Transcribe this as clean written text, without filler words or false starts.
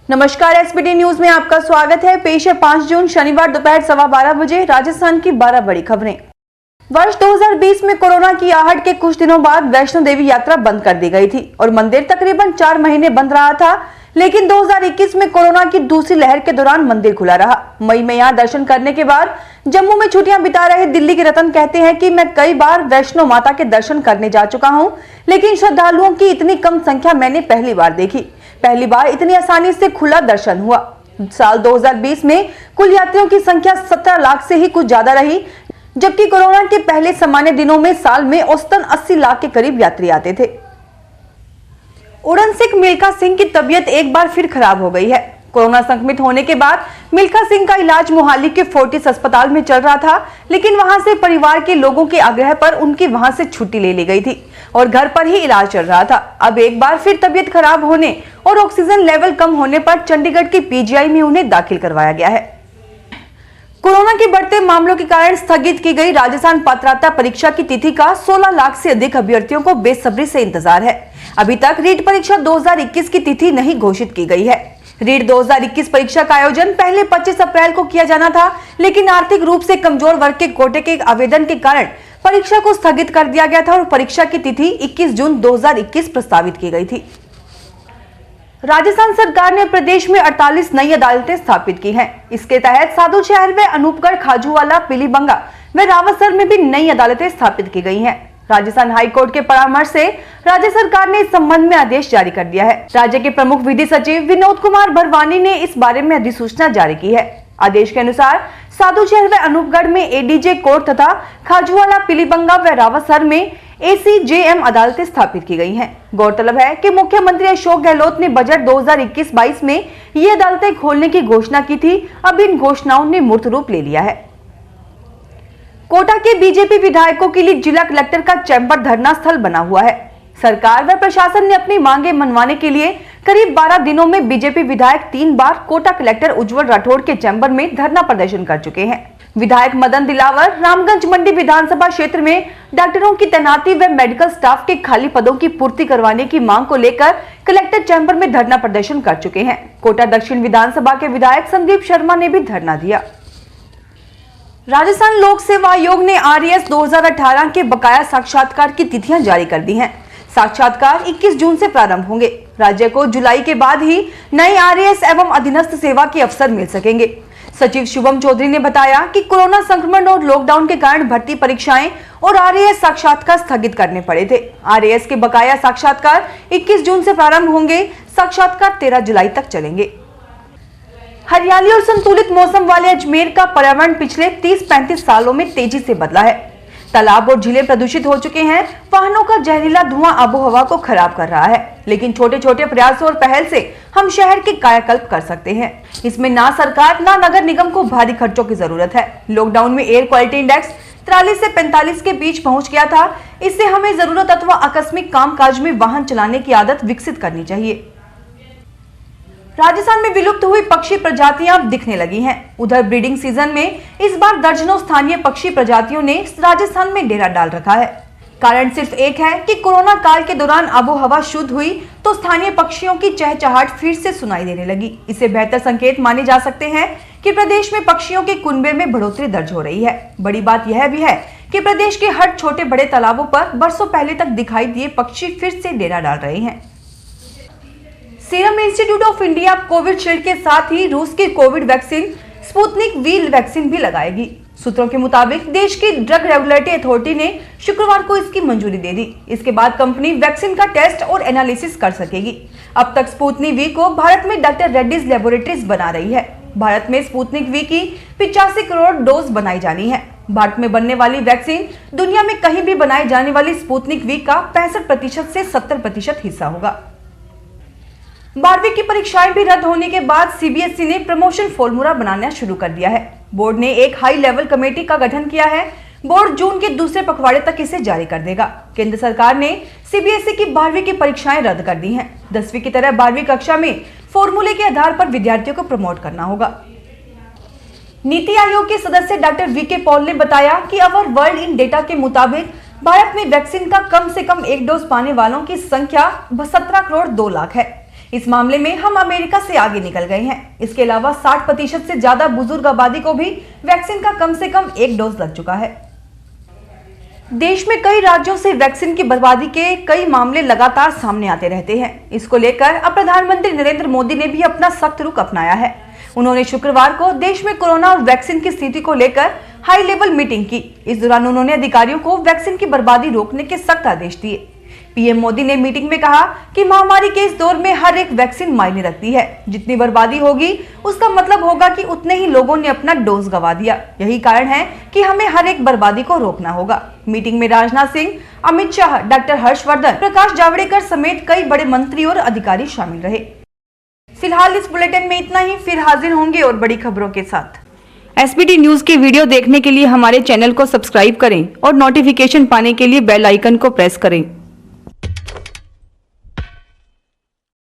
नमस्कार, SBT news में आपका स्वागत है। पेश है 5 जून शनिवार दोपहर 12:15 बजे राजस्थान की 12 बड़ी खबरें। वर्ष 2020 में कोरोना की आहट के कुछ दिनों बाद वैष्णो देवी यात्रा बंद कर दी गई थी और मंदिर तकरीबन 4 महीने बंद रहा था। लेकिन 2021 में कोरोना की दूसरी लहर के दौरान मंदिर खुला रहा। मई में यहाँ दर्शन करने के बाद जम्मू में छुट्टियां बिता रहे दिल्ली के रतन कहते हैं कि मैं कई बार वैष्णो माता के दर्शन करने जा चुका हूँ, लेकिन श्रद्धालुओं की इतनी कम संख्या मैंने पहली बार देखी। पहली बार इतनी आसानी से खुला दर्शन हुआ। साल 2020 में कुल यात्रियों की संख्या 17 लाख से ही कुछ ज्यादा रही, जबकि कोरोना के पहले सामान्य दिनों में साल में औसतन 80 लाख के करीब यात्री आते थे। उड़न सिख मिल्खा सिंह की तबीयत एक बार फिर खराब हो गई है। कोरोना संक्रमित होने के बाद मिल्खा सिंह का इलाज मोहाली के फोर्टिस अस्पताल में चल रहा था, लेकिन वहां से परिवार के लोगों के आग्रह पर उनकी वहां से छुट्टी ले ली गई थी और घर पर ही इलाज चल रहा था। अब एक बार फिर तबीयत खराब होने और ऑक्सीजन लेवल कम होने पर चंडीगढ़ की पीजीआई में उन्हें दाखिल करवाया गया है। कोरोना के बढ़ते मामलों के कारण स्थगित की गई राजस्थान पात्रता परीक्षा की तिथि का 16 लाख से अधिक अभ्यर्थियों को बेसब्री से इंतजार है। अभी तक रीट परीक्षा 2021 की तिथि नहीं घोषित की गई है। रीट 2021 परीक्षा का आयोजन पहले 25 अप्रैल को किया जाना था, लेकिन आर्थिक रूप से कमजोर वर्ग के कोटे के आवेदन के कारण परीक्षा को स्थगित कर दिया गया था और परीक्षा की तिथि 21 जून 2021 प्रस्तावित की गई थी। राजस्थान सरकार ने प्रदेश में 48 नई अदालतें स्थापित की हैं। इसके तहत साधु शहर में अनूपगढ़, खाजूवाला, पीलीबंगा व रावतसर में भी नई अदालतें स्थापित की गई हैं। राजस्थान हाईकोर्ट के परामर्श से राज्य सरकार ने इस संबंध में आदेश जारी कर दिया है। राज्य के प्रमुख विधि सचिव विनोद कुमार भरवानी ने इस बारे में अधिसूचना जारी की है। आदेश के अनुसार साधु शहर व अनूपगढ़ में एडीजे कोर्ट तथा खाजूवाला, पीलीबंगा व रावतसर में एसीजेएम अदालतें स्थापित की गई हैं। गौरतलब है कि मुख्यमंत्री अशोक गहलोत ने बजट 2021-22 में ये अदालतें खोलने की घोषणा की थी। अब इन घोषणाओं ने मूर्त रूप ले लिया है। कोटा के बीजेपी विधायकों के लिए जिला कलेक्टर का चैम्बर धरना स्थल बना हुआ है। सरकार व प्रशासन ने अपनी मांगे मनवाने के लिए करीब 12 दिनों में बीजेपी विधायक 3 बार कोटा कलेक्टर उज्जवल राठौड़ के चैम्बर में धरना प्रदर्शन कर चुके हैं। विधायक मदन दिलावर रामगंज मंडी विधानसभा क्षेत्र में डॉक्टरों की तैनाती व मेडिकल स्टाफ के खाली पदों की पूर्ति करवाने की मांग को लेकर कलेक्टर चैम्बर में धरना प्रदर्शन कर चुके हैं। कोटा दक्षिण विधानसभा के विधायक संदीप शर्मा ने भी धरना दिया। राजस्थान लोक सेवा आयोग ने आरएएस 2018 के बकाया साक्षात्कार की तिथियां जारी कर दी हैं। साक्षात्कार 21 जून से प्रारंभ होंगे। राज्य को जुलाई के बाद ही नए आरएएस एवं अधीनस्थ सेवा के अवसर मिल सकेंगे। सचिव शुभम चौधरी ने बताया कि कोरोना संक्रमण और लॉकडाउन के कारण भर्ती परीक्षाएं और आरएएस साक्षात्कार स्थगित करने पड़े थे। आरएएस के बकाया साक्षात्कार 21 जून से प्रारंभ होंगे। साक्षात्कार 13 जुलाई तक चलेंगे। हरियाली और संतुलित मौसम वाले अजमेर का पर्यावरण पिछले 30-35 सालों में तेजी से बदला है। तालाब और झीलें प्रदूषित हो चुके हैं। वाहनों का जहरीला धुआं आबोहवा को खराब कर रहा है, लेकिन छोटे छोटे प्रयासों और पहल से हम शहर के कायाकल्प कर सकते हैं। इसमें ना सरकार ना नगर निगम को भारी खर्चों की जरूरत है। लॉकडाउन में एयर क्वालिटी इंडेक्स 43 से 45 के बीच पहुंच गया था। इससे हमें जरूरत अथवा आकस्मिक कामकाज में वाहन चलाने की आदत विकसित करनी चाहिए। राजस्थान में विलुप्त हुई पक्षी प्रजातियां अब दिखने लगी हैं। उधर ब्रीडिंग सीजन में इस बार दर्जनों स्थानीय पक्षी प्रजातियों ने राजस्थान में डेरा डाल रखा है। कारण सिर्फ एक है कि कोरोना काल के दौरान आबोहवा शुद्ध हुई तो स्थानीय पक्षियों की चहचहाट फिर से सुनाई देने लगी। इसे बेहतर संकेत माने जा सकते हैं कि प्रदेश में पक्षियों के कुनबे में बढ़ोतरी दर्ज हो रही है। बड़ी बात यह भी है कि प्रदेश के हर छोटे बड़े तालाबों पर बरसों पहले तक दिखाई दिए पक्षी फिर से डेरा डाल रहे हैं। Serum institute of India Covishield के साथ ही रूस की Covid vaccine Sputnik V vaccine भी लगाएगी। सूत्रों के मुताबिक देश की ड्रग रेगुलेटरी अथॉरिटी ने शुक्रवार को इसकी मंजूरी दे दी। इसके बाद कंपनी वैक्सीन का टेस्ट और एनालिसिस कर सकेगी। अब तक स्पुतनिक वी को भारत में डॉक्टर रेड्डीज लेबोरेटरीज बना रही है। भारत में स्पुतनिक वी की 85 करोड़ डोज बनाई जानी है। भारत में बनने वाली वैक्सीन दुनिया में कहीं भी बनाई जाने वाली स्पुतनिक वी का 65% से 70% हिस्सा होगा। 12वीं की परीक्षाएं भी रद्द होने के बाद सीबीएसई ने प्रमोशन फॉर्मूला बनाना शुरू कर दिया है। बोर्ड ने एक हाई लेवल कमेटी का गठन किया है। बोर्ड जून के दूसरे पखवाड़े तक इसे जारी कर देगा। केंद्र सरकार ने सीबीएसई की 12वीं की परीक्षाएं रद्द कर दी हैं। 10वीं की तरह 12वीं कक्षा में फॉर्मूले के आधार पर विद्यार्थियों को प्रमोट करना होगा। नीति आयोग के सदस्य डॉक्टर वीके पॉल ने बताया कि अवर वर्ल्ड इन डेटा के मुताबिक भारत में वैक्सीन का कम से कम एक डोज पाने वालों की संख्या 17 करोड़ 2 लाख है। इस मामले में हम अमेरिका से आगे निकल गए हैं। इसके अलावा 60% से ज्यादा बुजुर्ग आबादी को भी वैक्सीन का कम से कम 1 डोज लग चुका है। देश में कई राज्यों से वैक्सीन की बर्बादी के कई मामले लगातार सामने आते रहते हैं। इसको लेकर अब प्रधानमंत्री नरेंद्र मोदी ने भी अपना सख्त रुख अपनाया है। उन्होंने शुक्रवार को देश में कोरोना और वैक्सीन की स्थिति को लेकर हाई लेवल मीटिंग की। इस दौरान उन्होंने अधिकारियों को वैक्सीन की बर्बादी रोकने के सख्त आदेश दिए। पीएम मोदी ने मीटिंग में कहा कि महामारी के इस दौर में हर एक वैक्सीन मायने रखती है। जितनी बर्बादी होगी उसका मतलब होगा कि उतने ही लोगों ने अपना डोज गंवा दिया। यही कारण है कि हमें हर एक बर्बादी को रोकना होगा। मीटिंग में राजनाथ सिंह, अमित शाह, डॉक्टर हर्षवर्धन, प्रकाश जावड़ेकर समेत कई बड़े मंत्री और अधिकारी शामिल रहे। फिलहाल इस बुलेटिन में इतना ही। फिर हाजिर होंगे और बड़ी खबरों के साथ। एसबीटी न्यूज के वीडियो देखने के लिए हमारे चैनल को सब्सक्राइब करें और नोटिफिकेशन पाने के लिए बेल आइकन को प्रेस करें।